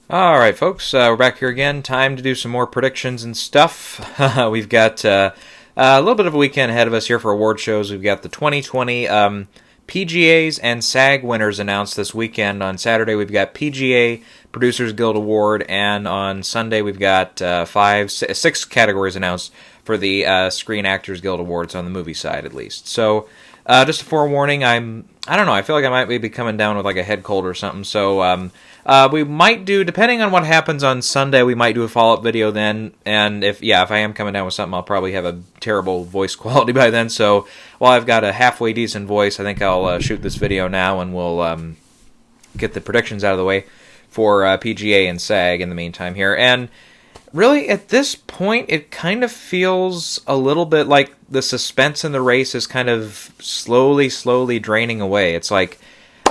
All right, folks, we're back here again. Time to do some more predictions and stuff. We've got a little bit of a weekend ahead of us here for award shows. We've got the 2020 PGAs and SAG winners announced this weekend. On Saturday, we've got PGA Producers Guild Award, and on Sunday, we've got six categories announced for the Screen Actors Guild Awards on the movie side, at least. So, just a forewarning, I don't know, I feel like I might be coming down with like a head cold or something, so we might do, depending on what happens on Sunday, we might do a follow-up video then, and if I am coming down with something, I'll probably have a terrible voice quality by then, so while I've got a halfway decent voice, I think I'll shoot this video now, and we'll get the predictions out of the way for PGA and SAG in the meantime here, and really, at this point, it kind of feels a little bit like the suspense in the race is kind of slowly draining away. It's like,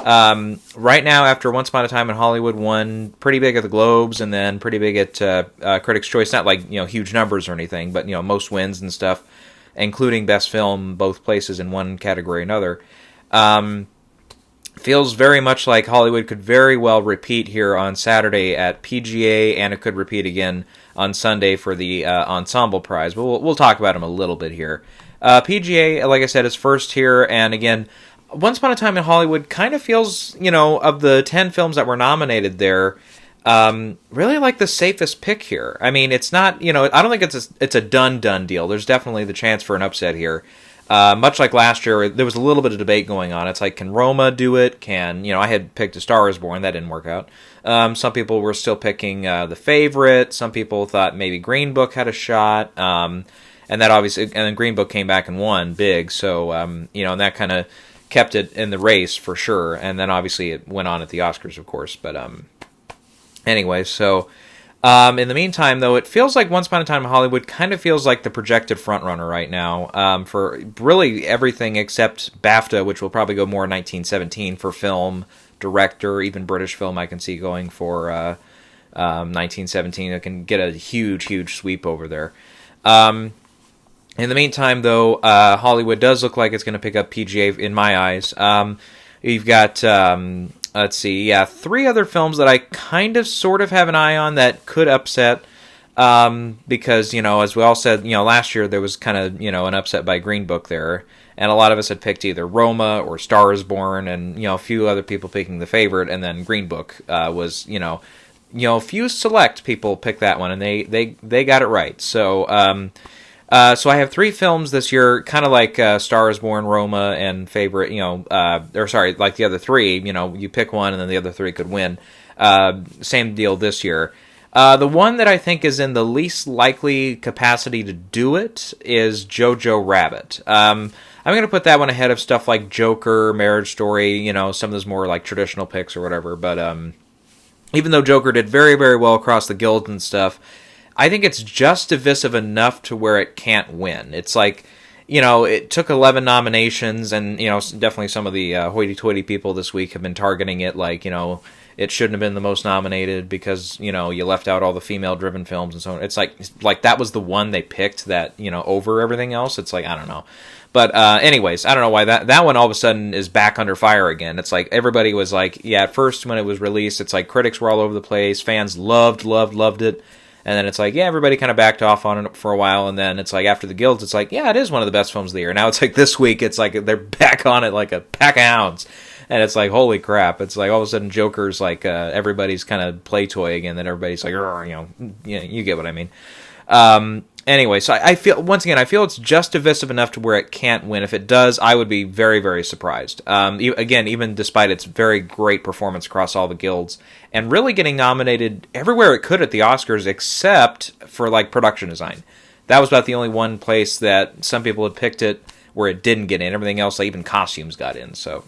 right now, after Once Upon a Time in Hollywood won pretty big at the Globes and then pretty big at Critics' Choice, not like, huge numbers or anything, but, most wins and stuff, including Best Film, both places in one category or another. Feels very much like Hollywood could very well repeat here on Saturday at PGA, and it could repeat again on Sunday for the Ensemble Prize. But we'll talk about them a little bit here. PGA, like I said, is first here, and again, Once Upon a Time in Hollywood kind of feels, of the 10 films that were nominated there, really like the safest pick here. I mean, it's not, I don't think it's a done deal. There's definitely the chance for an upset here. Much like last year, there was a little bit of debate going on. It's like, can Roma do it? I had picked A Star Is Born. That didn't work out. Some people were still picking The Favorite. Some people thought maybe Green Book had a shot. And that obviously, and then Green Book came back and won big. So, and that kind of kept it in the race for sure. And then obviously it went on at the Oscars, of course. But anyway, so... in the meantime, though, it feels like Once Upon a Time in Hollywood kind of feels like the projected frontrunner right now for really everything except BAFTA, which will probably go more in 1917 for film, director, even British film I can see going for 1917. It can get a huge sweep over there. In the meantime, though, Hollywood does look like it's going to pick up PGA in my eyes. You've got... let's see, three other films that I kind of sort of have an eye on that could upset, because, as we all said, last year there was kind of, an upset by Green Book there, and a lot of us had picked either Roma or Star Is Born, and, a few other people picking The Favorite, and then Green Book was, few select people picked that one, and they got it right, so I have three films this year, kind of like Star Is Born, Roma, and Favorite, like the other three, you pick one and then the other three could win. Same deal this year. The one that I think is in the least likely capacity to do it is Jojo Rabbit. I'm going to put that one ahead of stuff like Joker, Marriage Story, some of those more like traditional picks or whatever, but even though Joker did very, very well across the guilds and stuff, I think it's just divisive enough to where it can't win. It's like, it took 11 nominations, and, definitely some of the hoity-toity people this week have been targeting it like, it shouldn't have been the most nominated because, you left out all the female-driven films and so on. It's like that was the one they picked that, over everything else. It's like, I don't know. But anyways, I don't know why that one all of a sudden is back under fire again. It's like everybody was like, at first when it was released, it's like critics were all over the place. Fans loved it. And then it's like, everybody kind of backed off on it for a while, and then it's like, after the guilds, it's like, it is one of the best films of the year. Now it's like, this week, it's like, they're back on it like a pack of hounds. And it's like, holy crap. It's like, all of a sudden, Joker's like, everybody's kind of play toy again, that everybody's like, you get what I mean. Anyway, so I feel, once again, it's just divisive enough to where it can't win. If it does, I would be very, very surprised. Again, even despite its very great performance across all the guilds, and really getting nominated everywhere it could at the Oscars, except for, like, production design. That was about the only one place that some people had picked it where it didn't get in. Everything else, like, even costumes got in, so,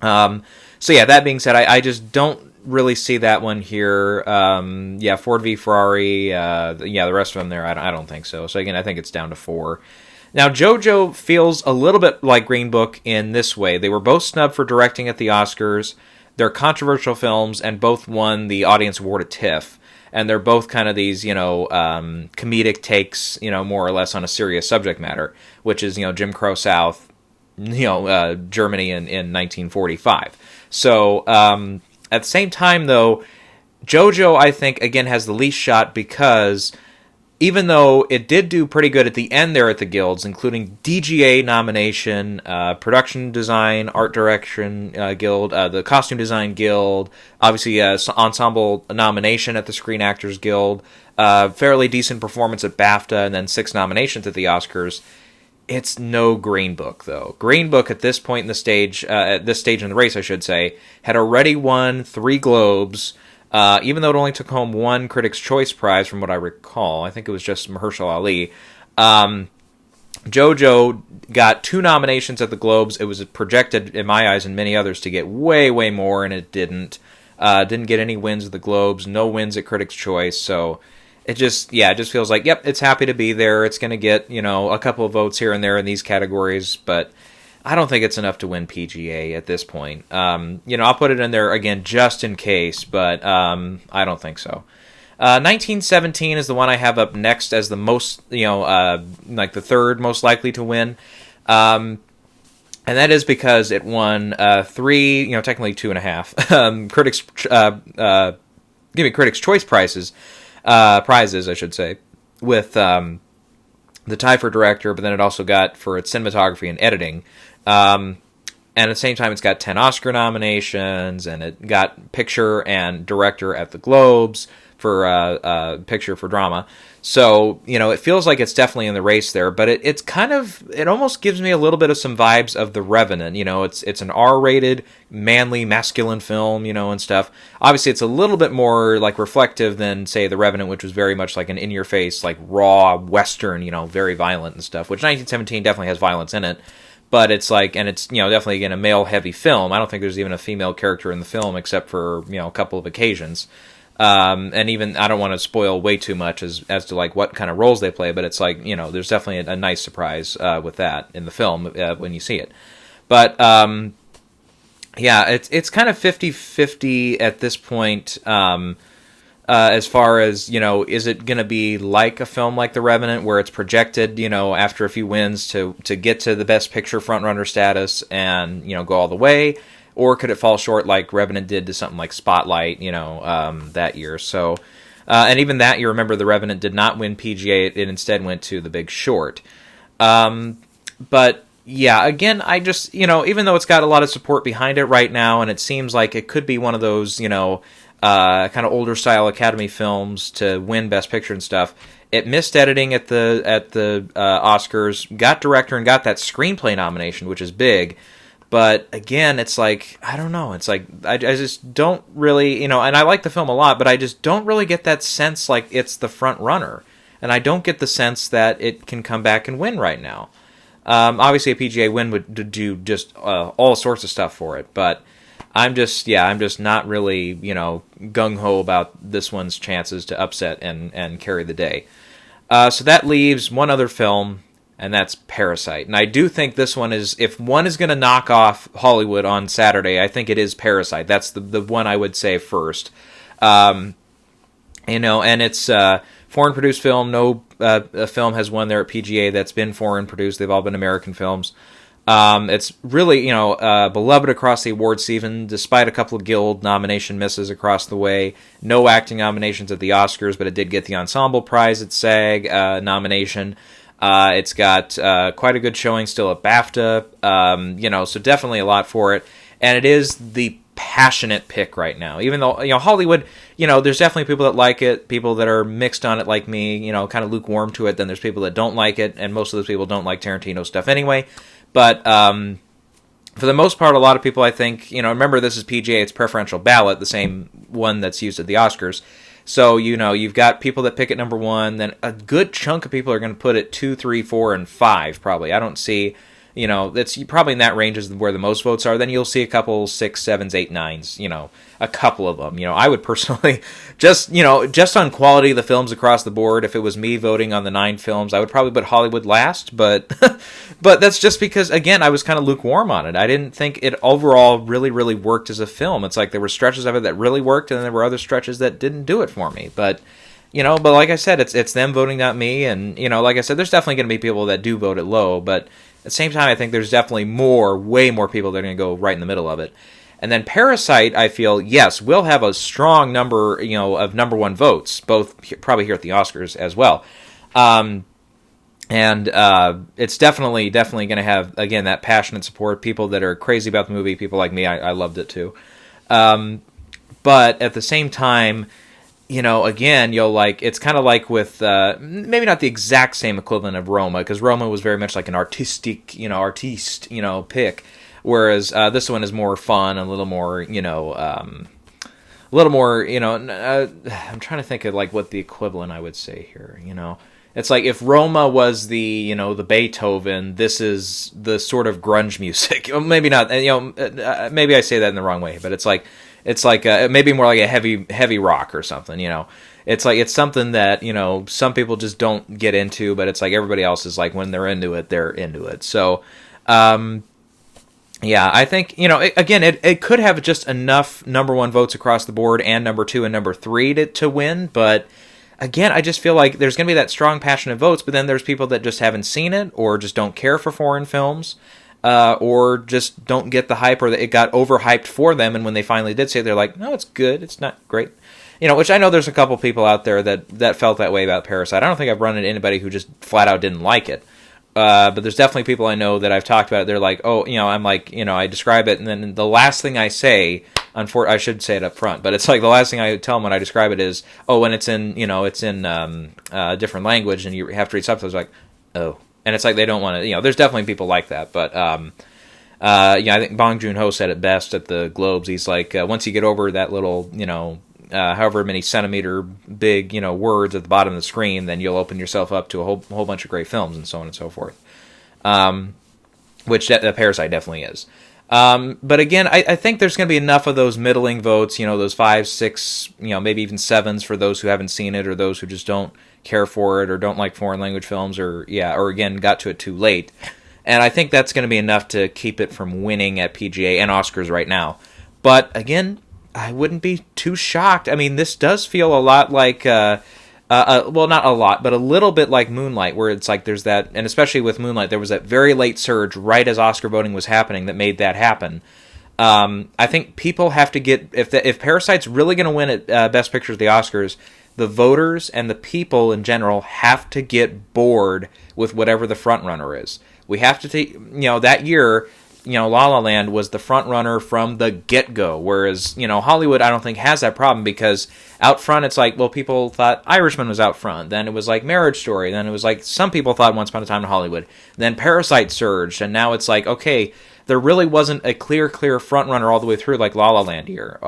that being said, I just don't really see that one here. Ford v Ferrari, the rest of them there, I don't think so. So again, I think it's down to 4. Now, Jojo feels a little bit like Green Book in this way. They were both snubbed for directing at the Oscars. They're controversial films, and both won the Audience Award at TIFF. And they're both kind of these, comedic takes, more or less on a serious subject matter, which is, Jim Crow South, Germany in 1945. So, at the same time, though, JoJo, I think, again, has the least shot because even though it did do pretty good at the end there at the guilds, including DGA nomination, production design, art direction guild, the costume design guild, obviously ensemble nomination at the Screen Actors Guild, fairly decent performance at BAFTA, and then 6 nominations at the Oscars. It's no Green Book, though. Green Book at this point in the stage, at this stage in the race, I should say, had already won 3 Globes. Even though it only took home 1 Critics' Choice Prize, from what I recall. I think it was just Mahershala Ali. JoJo got 2 nominations at the Globes. It was projected, in my eyes and many others, to get way, way more, and it didn't. Didn't get any wins at the Globes, no wins at Critics' Choice, so it just feels like, yep, it's happy to be there. It's going to get, a couple of votes here and there in these categories, but I don't think it's enough to win PGA at this point. I'll put it in there again just in case, but I don't think so. 1917 is the one I have up next as the most, like the third most likely to win. And that is because it won 3, technically 2.5 Critics' Choice prizes, I should say, with the tie for director, but then it also got for its cinematography and editing. And at the same time, it's got 10 Oscar nominations, and it got picture and director at the Globes for picture for drama. So, it feels like it's definitely in the race there, but it almost gives me a little bit of some vibes of The Revenant. It's an R-rated, manly, masculine film, and stuff. Obviously, it's a little bit more, like, reflective than, say, The Revenant, which was very much like an in-your-face, like, raw Western, very violent and stuff, which 1917 definitely has violence in it. But it's like, and it's, definitely, again, a male-heavy film. I don't think there's even a female character in the film except for, a couple of occasions. And even, I don't want to spoil way too much as to, like, what kind of roles they play, but it's like, there's definitely a nice surprise with that in the film when you see it. But, it's kind of 50-50 at this point, as far as, is it going to be like a film like The Revenant, where it's projected, after a few wins to get to the Best Picture frontrunner status and, go all the way? Or could it fall short like Revenant did to something like Spotlight, that year? So, and even that year, remember, The Revenant did not win PGA. It instead went to The Big Short. But, yeah, again, I just, even though it's got a lot of support behind it right now, and it seems like it could be one of those, kind of older style Academy films to win Best Picture and stuff. It missed editing at the Oscars, got director, and got that screenplay nomination, which is big. But again, it's like, I don't know. It's like I just don't really, and I like the film a lot, but I just don't really get that sense like it's the front runner, and I don't get the sense that it can come back and win right now. Obviously, a PGA win would do just all sorts of stuff for it, but I'm just not really, gung-ho about this one's chances to upset and carry the day. So that leaves one other film, and that's Parasite. And I do think this one is, if one is going to knock off Hollywood on Saturday, I think it is Parasite. That's the one I would say first. And it's foreign-produced film. No a film has won there at PGA that's been foreign-produced. They've all been American films. It's really, beloved across the awards season, despite a couple of Guild nomination misses across the way. No acting nominations at the Oscars, but it did get the Ensemble Prize at SAG nomination. It's got quite a good showing still at BAFTA, so definitely a lot for it. And it is the passionate pick right now. Even though, Hollywood, there's definitely people that like it, people that are mixed on it like me, kind of lukewarm to it. Then there's people that don't like it, and most of those people don't like Tarantino stuff anyway. But for the most part, a lot of people, I think, remember this is PGA, it's preferential ballot, the same one that's used at the Oscars. So, you've got people that pick at number 1, then a good chunk of people are going to put it 2, 3, 4, and 5, probably. I don't see, that's probably in that range is where the most votes are. Then you'll see a couple 6, 7s, 8, 9s, a couple of them. I would personally, just on quality of the films across the board, if it was me voting on the 9 films, I would probably put Hollywood last, but but that's just because, again, I was kind of lukewarm on it. I didn't think it overall really, really worked as a film. It's like there were stretches of it that really worked, and then there were other stretches that didn't do it for me. But, but like I said, it's them voting, not me, and, like I said, there's definitely going to be people that do vote it low, but at the same time, I think there's definitely way more people that are going to go right in the middle of it. And then Parasite, I feel, yes, will have a strong number, of number one votes, both probably here at the Oscars as well. And it's definitely going to have, again, that passionate support. People that are crazy about the movie, people like me, I loved it too. But at the same time, again, it's kind of like with, maybe not the exact same equivalent of Roma, because Roma was very much like an artistic, pick. Whereas this one is more fun, a little more, I'm trying to think of like what the equivalent I would say here, It's like if Roma was the, the Beethoven, this is the sort of grunge music. Maybe not, maybe I say that in the wrong way, but it's like maybe more like a heavy rock or something, It's like, it's something that, some people just don't get into, but it's like everybody else is like, when they're into it, they're into it. So, yeah, I think, it could have just enough number one votes across the board and number two and number three to win, but again, I just feel like there's going to be that strong, passionate votes, but then there's people that just haven't seen it or just don't care for foreign films, or just don't get the hype, or that it got overhyped for them, and when they finally did see it, they're like, no, it's good, it's not great. Which I know there's a couple people out there that felt that way about Parasite. I don't think I've run into anybody who just flat out didn't like it. But there's definitely people I know that I've talked about it. They're like, oh, I'm like, I describe it, and then the last thing I say, I should say it up front, but it's like the last thing I tell them when I describe it is, oh, when it's in, a different language, and you have to read subtitles, like, oh, and it's like they don't want to, there's definitely people like that, but I think Bong Joon-ho said it best at the Globes. He's like, once you get over that little, however many centimeter big, words at the bottom of the screen, then you'll open yourself up to a whole bunch of great films and so on and so forth. Which Parasite definitely is. But again, I think there's going to be enough of those middling votes, those 5, 6, maybe even 7s for those who haven't seen it, or those who just don't care for it, or don't like foreign language films, or again, got to it too late. And I think that's going to be enough to keep it from winning at PGA and Oscars right now. But again, I wouldn't be too shocked. I mean, this does feel a lot like, well, not a lot, but a little bit like Moonlight, where it's like there's that, and especially with Moonlight, there was that very late surge right as Oscar voting was happening that made that happen. I think people have to get, if Parasite's really going to win at Best Picture at the Oscars, the voters and the people in general have to get bored with whatever the front runner is. We have to take, that year, La La Land was the front runner from the get-go, whereas, Hollywood, I don't think has that problem, because out front it's like, well, people thought Irishman was out front, then it was like Marriage Story, then it was like some people thought Once Upon a Time in Hollywood, then Parasite surged, and now it's like, okay, there really wasn't a clear front runner all the way through like La La Land here.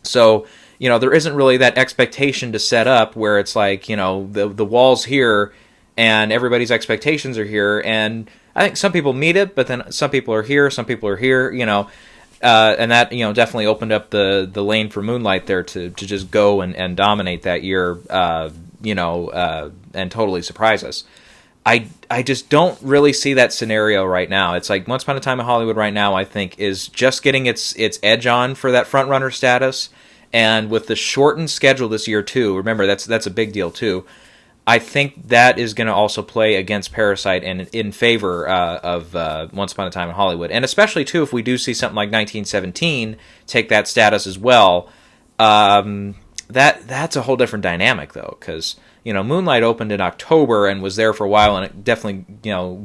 So, there isn't really that expectation to set up where it's like, the wall's here and everybody's expectations are here, and I think some people meet it, but then some people are here, and that, definitely opened up the lane for Moonlight there to just go and dominate that year, and totally surprise us. I just don't really see that scenario right now. It's like Once Upon a Time in Hollywood right now, I think, is just getting its edge on for that front runner status, and with the shortened schedule this year too, remember that's a big deal too. I think that is going to also play against Parasite and in favor of Once Upon a Time in Hollywood. And especially, too, if we do see something like 1917 take that status as well, that's a whole different dynamic, though, because, Moonlight opened in October and was there for a while, and it definitely,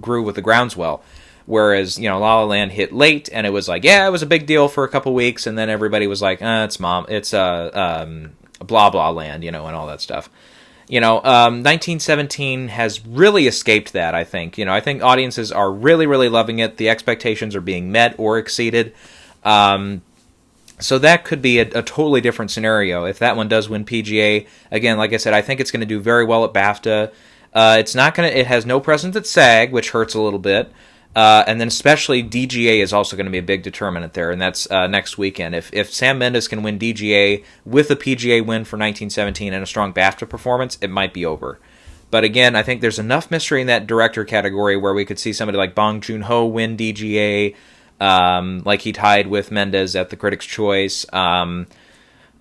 grew with the groundswell. Whereas, La La Land hit late, and it was like, yeah, it was a big deal for a couple weeks, and then everybody was like, it's blah blah land, and all that stuff. 1917 has really escaped that, I think. I think audiences are really, really loving it. The expectations are being met or exceeded. So that could be a totally different scenario if that one does win PGA. Again, like I said, I think it's going to do very well at BAFTA. It has no presence at SAG, which hurts a little bit. And then especially DGA is also going to be a big determinant there, and that's next weekend. If Sam Mendes can win DGA with a PGA win for 1917 and a strong BAFTA performance, it might be over. But again, I think there's enough mystery in that director category where we could see somebody like Bong Joon-ho win DGA, like he tied with Mendes at the Critics' Choice. Really,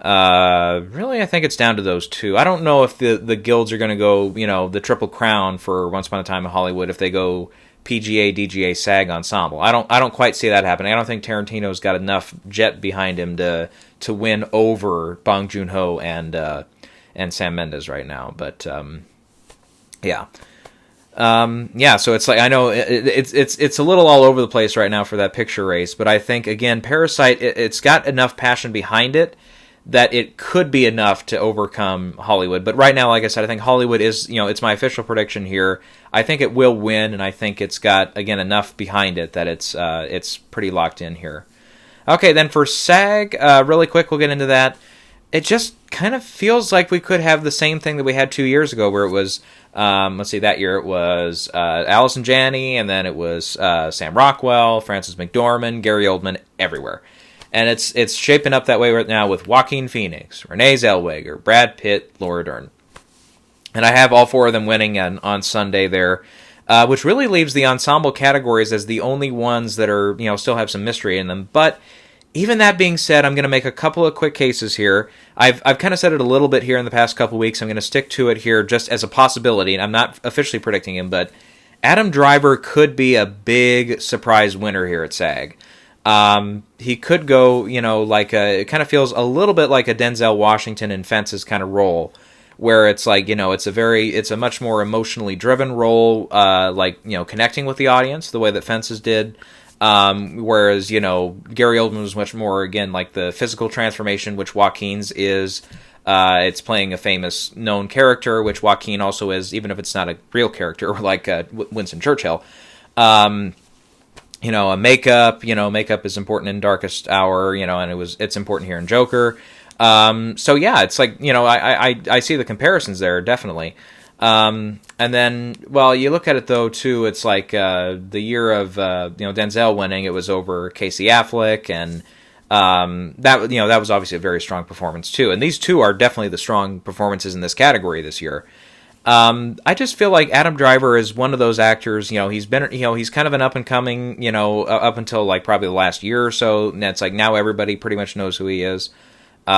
I think it's down to those two. I don't know if the guilds are going to go, the Triple Crown for Once Upon a Time in Hollywood, if they go PGA, DGA, SAG ensemble. I don't quite see that happening. I don't think Tarantino's got enough jet behind him to win over Bong Joon-ho and Sam Mendes right now. But yeah. So it's like, I know it's a little all over the place right now for that picture race, but I think, again, Parasite, it's got enough passion behind it that it could be enough to overcome Hollywood. But right now, like I said, I think Hollywood is, it's my official prediction here. I think it will win, and I think it's got, again, enough behind it that it's pretty locked in here. Okay, then for SAG, really quick, we'll get into that. It just kind of feels like we could have the same thing that we had 2 years ago, where it was, that year it was Allison Janney, and then it was Sam Rockwell, Frances McDormand, Gary Oldman, everywhere. And it's shaping up that way right now with Joaquin Phoenix, Renee Zellweger, Brad Pitt, Laura Dern. And I have all four of them winning on Sunday there, which really leaves the ensemble categories as the only ones that are, still have some mystery in them. But even that being said, I'm going to make a couple of quick cases here. I've kind of said it a little bit here in the past couple of weeks. I'm going to stick to it here just as a possibility, and I'm not officially predicting him, but Adam Driver could be a big surprise winner here at SAG. He could go, it kind of feels a little bit like a Denzel Washington in Fences kind of role, where it's like, it's a much more emotionally driven role, connecting with the audience the way that Fences did. Whereas, Gary Oldman was much more, again, like the physical transformation, which Joaquin's is. It's playing a famous known character, which Joaquin also is, even if it's not a real character, like Winston Churchill. A makeup is important in Darkest Hour, and it's important here in Joker. It's like, I see the comparisons there, definitely. And then, you look at it though too, it's like the year of Denzel winning, it was over Casey Affleck, and that was obviously a very strong performance too. And these two are definitely the strong performances in this category this year. I just feel like Adam Driver is one of those actors, he's been, he's kind of an up and coming, up until like probably the last year or so. And it's like now everybody pretty much knows who he is. He's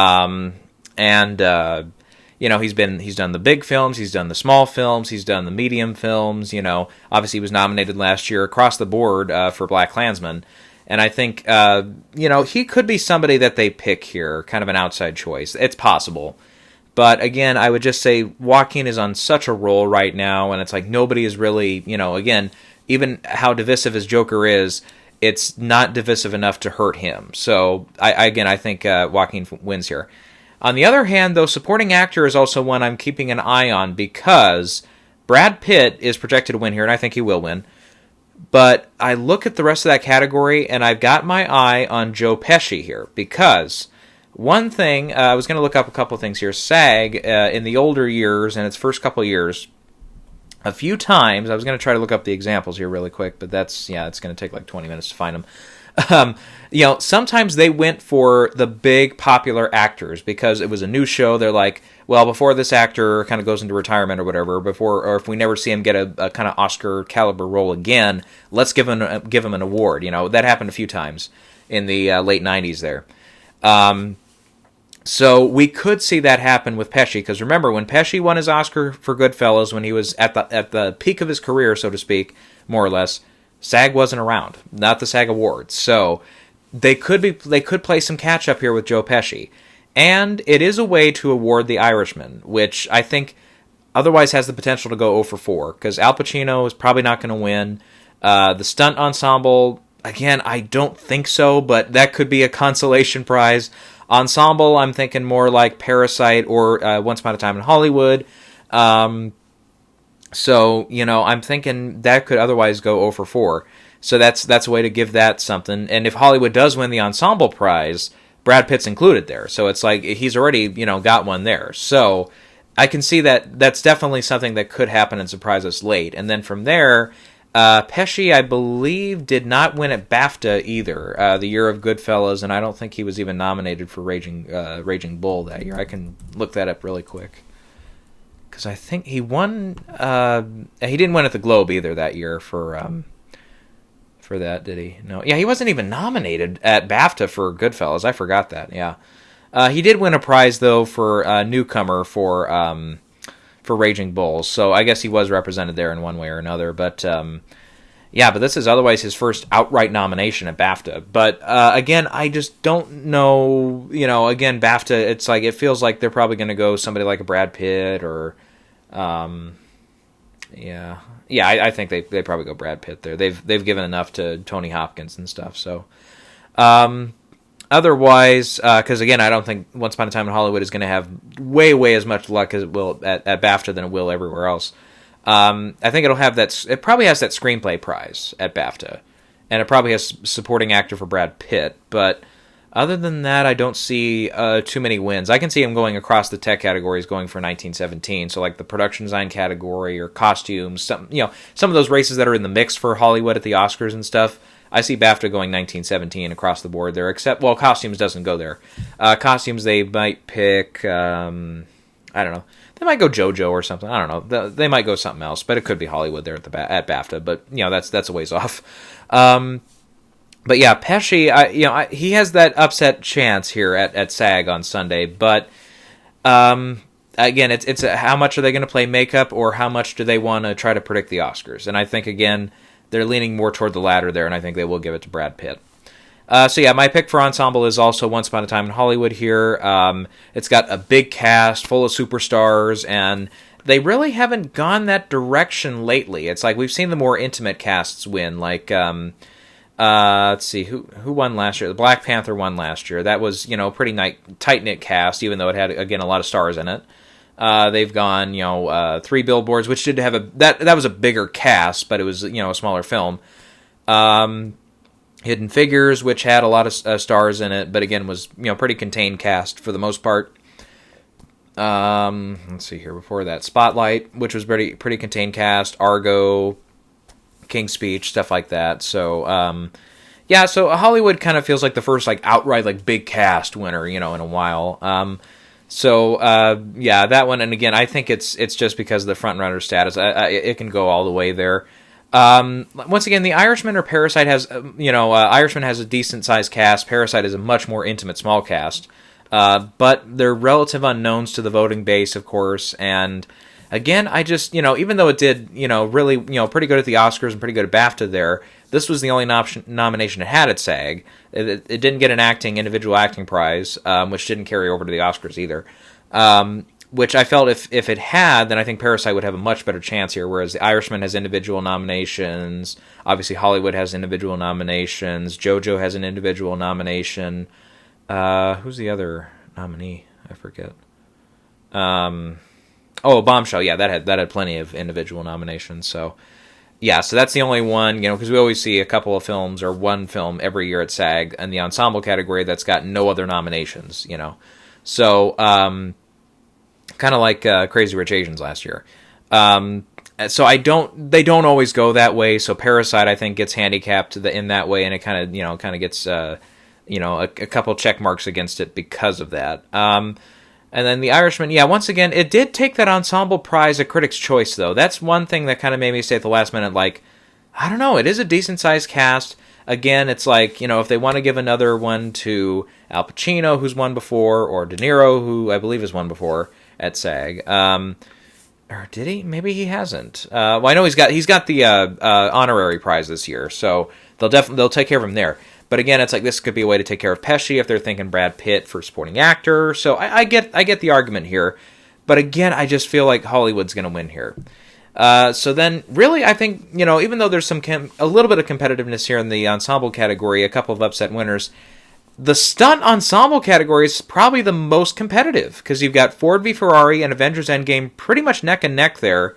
done the big films, he's done the small films, he's done the medium films, obviously he was nominated last year across the board for BlacKkKlansman. And I think, he could be somebody that they pick here, kind of an outside choice. It's possible. But again, I would just say Joaquin is on such a roll right now, and it's like nobody is really, again, even how divisive his Joker is, it's not divisive enough to hurt him. So, I think Joaquin wins here. On the other hand, though, supporting actor is also one I'm keeping an eye on, because Brad Pitt is projected to win here, and I think he will win. But I look at the rest of that category, and I've got my eye on Joe Pesci here, because one thing, I was going to look up a couple of things here. SAG, in the older years, in its first couple of years, a few times, I was going to try to look up the examples here really quick, but it's going to take like 20 minutes to find them. Sometimes they went for the big popular actors because it was a new show. They're like, well, before this actor kind of goes into retirement or whatever, or if we never see him get a kind of Oscar caliber role again, let's give him an award. That happened a few times in the late 90s there. So we could see that happen with Pesci, because remember, when Pesci won his Oscar for Goodfellas, when he was at the peak of his career, so to speak, more or less, SAG wasn't around, not the SAG Awards. So they could play some catch up here with Joe Pesci, and it is a way to award The Irishman, which I think otherwise has the potential to go 0 for 4, because Al Pacino is probably not going to win. The stunt ensemble, again, I don't think so, but that could be a consolation prize. Ensemble, I'm thinking more like Parasite or Once Upon a Time in Hollywood. I'm thinking that could otherwise go 0 for 4. So that's a way to give that something. And if Hollywood does win the ensemble prize, Brad Pitt's included there. So it's like he's already, got one there. So I can see that that's definitely something that could happen and surprise us late. And then from there, Pesci, I believe, did not win at BAFTA either, the year of Goodfellas, and I don't think he was even nominated for Raging Bull that year. I can look that up really quick, because I think he won. He didn't win at the Globe either that year for that, did he? No, yeah, he wasn't even nominated at BAFTA for Goodfellas. I forgot that. Yeah, he did win a prize though for newcomer for Raging Bulls, so I guess he was represented there in one way or another. But Yeah, but this is otherwise his first outright nomination at BAFTA. But again, I just don't know. Again, BAFTA, it's like it feels like they're probably going to go somebody like a Brad Pitt or, yeah, I think they probably go Brad Pitt there. They've given enough to Tony Hopkins and stuff. So, otherwise, because again, I don't think Once Upon a Time in Hollywood is going to have way as much luck as it will at BAFTA than it will everywhere else. I think it'll have that. It probably has that screenplay prize at BAFTA, and it probably has supporting actor for Brad Pitt. But other than that, I don't see too many wins. I can see him going across the tech categories, going for 1917. So like the production design category or costumes, some of those races that are in the mix for Hollywood at the Oscars and stuff. I see BAFTA going 1917 across the board there. Except costumes doesn't go there. Costumes they might pick. I don't know. They might go JoJo or something. I don't know. They might go something else, but it could be Hollywood there at BAFTA. But that's a ways off. But yeah, Pesci. He has that upset chance here at SAG on Sunday. But again, it's how much are they going to play makeup, or how much do they want to try to predict the Oscars? And I think again they're leaning more toward the latter there, and I think they will give it to Brad Pitt. So yeah, my pick for ensemble is also Once Upon a Time in Hollywood here. It's got a big cast full of superstars, and they really haven't gone that direction lately. It's like we've seen the more intimate casts win. Like, let's see, who won last year? The Black Panther won last year. That was pretty tight-knit cast, even though it had again a lot of stars in it. They've gone 3 Billboards, which did have that was a bigger cast, but it was a smaller film. Hidden Figures, which had a lot of stars in it, but again was pretty contained cast for the most part. Let's see here. Before that, Spotlight, which was pretty contained cast. Argo, King's Speech, stuff like that. So yeah, so Hollywood kind of feels like the first outright big cast winner in a while. Yeah, that one, and again, I think it's just because of the front runner status. It can go all the way there. Once again, The Irishman or Parasite has, Irishman has a decent sized cast. Parasite is a much more intimate, small cast. But they're relative unknowns to the voting base, of course. And again, I just, even though it did, really, pretty good at the Oscars and pretty good at BAFTA there, this was the only nomination it had at SAG. It didn't get an individual acting prize, which didn't carry over to the Oscars either. Which I felt if it had, then I think Parasite would have a much better chance here, whereas The Irishman has individual nominations. Obviously, Hollywood has individual nominations. JoJo has an individual nomination. Who's the other nominee? I forget. Bombshell. Yeah, that had plenty of individual nominations. So, yeah, so that's the only one, because we always see a couple of films or one film every year at SAG in the ensemble category that's got no other nominations, So, kind of like Crazy Rich Asians last year. So they don't always go that way. So Parasite, I think, gets handicapped in that way, and it kind of gets, a couple check marks against it because of that. And then The Irishman, yeah, once again, it did take that ensemble prize at Critics' Choice, though. That's one thing that kind of made me say at the last minute, I don't know, it is a decent-sized cast. Again, it's if they want to give another one to Al Pacino, who's won before, or De Niro, who I believe has won before at SAG. Or did he? Maybe he hasn't. Well, I know he's got the honorary prize this year, so they'll take care of him there. But again, it's this could be a way to take care of Pesci if they're thinking Brad Pitt for supporting actor. So I get the argument here, but again, I just feel like Hollywood's going to win here. So then, really, I think even though there's a little bit of competitiveness here in the ensemble category, a couple of upset winners, the stunt ensemble category is probably the most competitive because you've got Ford v Ferrari and Avengers Endgame pretty much neck and neck there.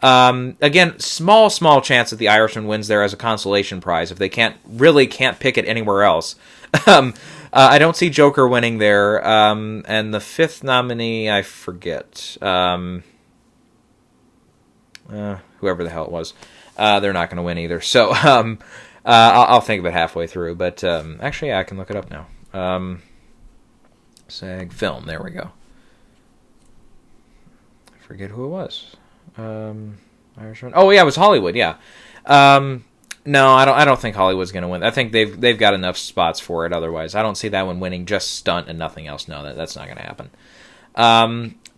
Again, small chance that The Irishman wins there as a consolation prize if they can't pick it anywhere else. I don't see Joker winning there. And the fifth nominee, I forget. Whoever the hell it was. They're not going to win either. So, I'll think of it halfway through. But, actually, yeah, I can look it up now. SAG film, there we go. I forget who it was. Irishman. Oh yeah, it was Hollywood. Yeah. No, I don't think Hollywood's going to win. I think they've got enough spots for it. Otherwise, I don't see that one winning just stunt and nothing else. No, that's not going to happen.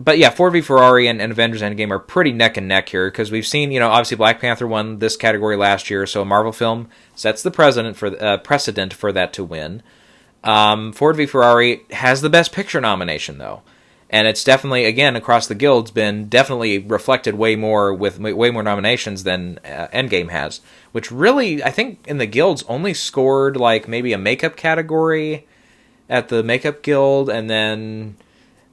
but yeah, Ford v Ferrari and Avengers Endgame are pretty neck and neck here, because we've seen, obviously Black Panther won this category last year, so a Marvel film sets the precedent for that to win. Ford v Ferrari has the Best Picture nomination, though. And it's definitely, again, across the guilds, been definitely reflected way more with way more nominations than Endgame has. Which really, I think, in the guilds only scored like maybe a makeup category at the makeup guild, and then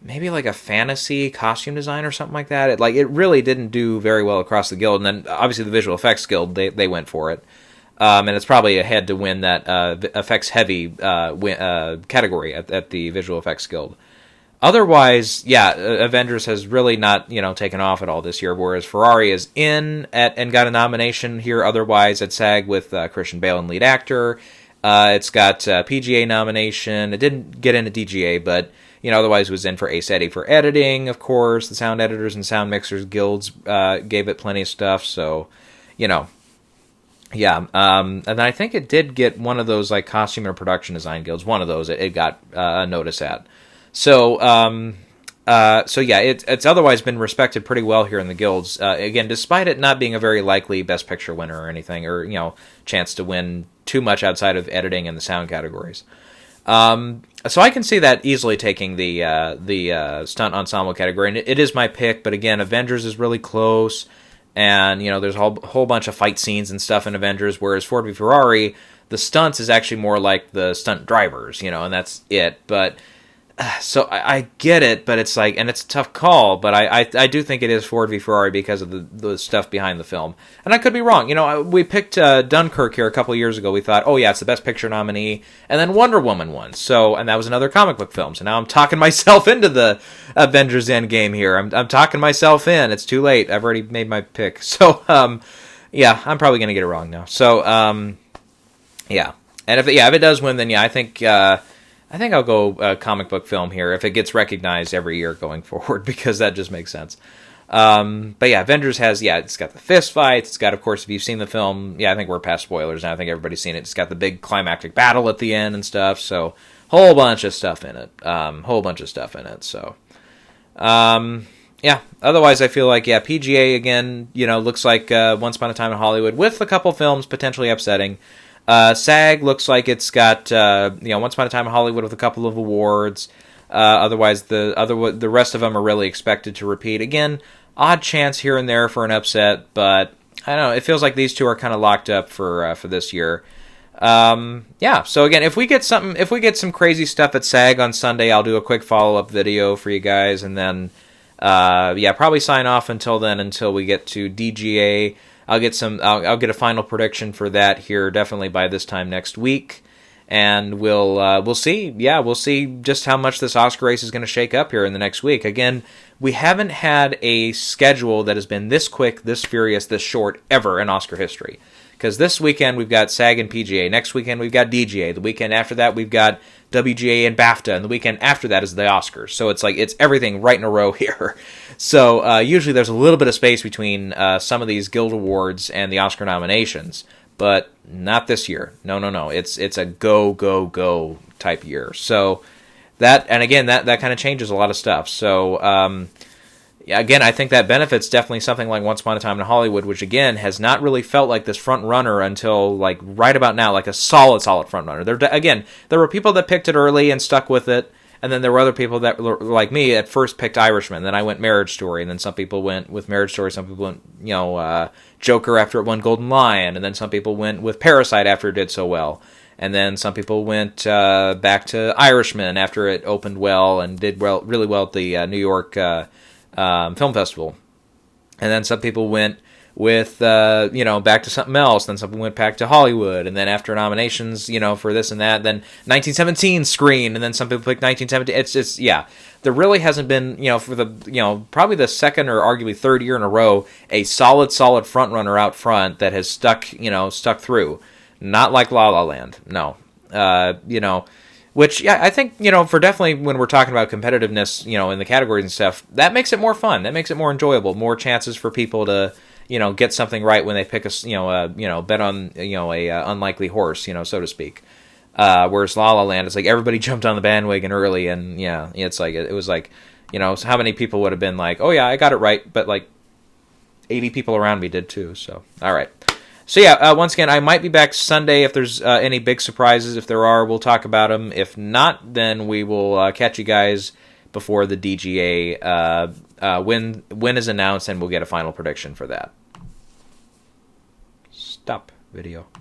maybe like a fantasy costume design or something like that. It really didn't do very well across the guild. And then obviously the visual effects guild, they went for it. And it's probably ahead to win that effects heavy category at the visual effects guild. Otherwise, yeah, Avengers has really not, taken off at all this year, whereas Ferrari is in and got a nomination here otherwise at SAG with Christian Bale in lead actor. It's got a PGA nomination. It didn't get into DGA, but, otherwise it was in for Ace Eddie for editing, of course. The Sound Editors and Sound Mixers guilds gave it plenty of stuff, so, yeah. And then I think it did get one of those, like, costume or production design guilds. One of those it got a notice at. So yeah, it's otherwise been respected pretty well here in the guilds. Again, despite it not being a very likely Best Picture winner or anything, or chance to win too much outside of editing and the sound categories. So I can see that easily taking the stunt ensemble category, and it is my pick. But again, Avengers is really close, and there's a whole bunch of fight scenes and stuff in Avengers. Whereas Ford v Ferrari, the stunts is actually more like the stunt drivers, and that's it. But so I get it, but it's like, and it's a tough call, but I do think it is Ford v Ferrari because of the stuff behind the film. And I could be wrong. We picked Dunkirk here a couple of years ago. We thought, oh yeah, it's the Best Picture nominee, and then Wonder Woman won. So, and that was another comic book film. So now I'm talking myself into the Avengers Endgame here. I'm talking myself in. It's too late. I've already made my pick. So, yeah, I'm probably going to get it wrong now. So, yeah. And if it does win, then yeah, I think I'll go comic book film here if it gets recognized every year going forward, because that just makes sense. But yeah, Avengers has, it's got the fist fights. It's got, of course, if you've seen the film, I think we're past spoilers now. I think everybody's seen it. It's got the big climactic battle at the end and stuff. So, whole bunch of stuff in it. So, yeah. Otherwise, I feel like, PGA again, looks like Once Upon a Time in Hollywood with a couple films potentially upsetting. SAG looks like it's got Once Upon a Time in Hollywood with a couple of awards. Otherwise, the rest of them are really expected to repeat. Again, odd chance here and there for an upset, but I don't know. It feels like these two are kind of locked up for this year. So again, if we get some crazy stuff at SAG on Sunday, I'll do a quick follow-up video for you guys, and then probably sign off until we get to DGA. I'll get a final prediction for that here definitely by this time next week, and we'll see. Yeah, we'll see just how much this Oscar race is going to shake up here in the next week. Again, we haven't had a schedule that has been this quick, this furious, this short ever in Oscar history. Because this weekend we've got SAG and PGA. Next weekend we've got DGA. The weekend after that we've got WGA and BAFTA. And the weekend after that is the Oscars. So it's like it's everything right in a row here. So usually there's a little bit of space between some of these Guild Awards and the Oscar nominations. But not this year. No. It's a go type year. So that, and again, that kind of changes a lot of stuff. So again, I think that benefits definitely something like Once Upon a Time in Hollywood, which again has not really felt like this front runner until like right about now, like a solid front runner. There were people that picked it early and stuck with it, and then there were other people that, like me, at first picked Irishman. Then I went Marriage Story, and then some people went with Marriage Story. Some people went, Joker after it won Golden Lion, and then some people went with Parasite after it did so well. And then some people went back to Irishman after it opened well and did really well at the New York Film Festival. And then some people went with back to something else. Then some people went back to Hollywood, and then after nominations for this and that, then 1917 screen, and then some people picked 1917. It's just there really hasn't been for the probably the second or arguably third year in a row a solid front runner out front that has stuck through. Not like La La Land, no. Which, I think, for definitely when we're talking about competitiveness, in the categories and stuff, that makes it more fun. That makes it more enjoyable. More chances for people to, get something right when they pick a, bet on, a unlikely horse, so to speak. Whereas La La Land, it's like everybody jumped on the bandwagon early, and it's like, it was like, You know, so how many people would have been like, oh yeah, I got it right, but like 80 people around me did too. So, all right. So yeah, once again, I might be back Sunday if there's any big surprises. If there are, we'll talk about them. If not, then we will catch you guys before the DGA win is announced, and we'll get a final prediction for that. Stop video.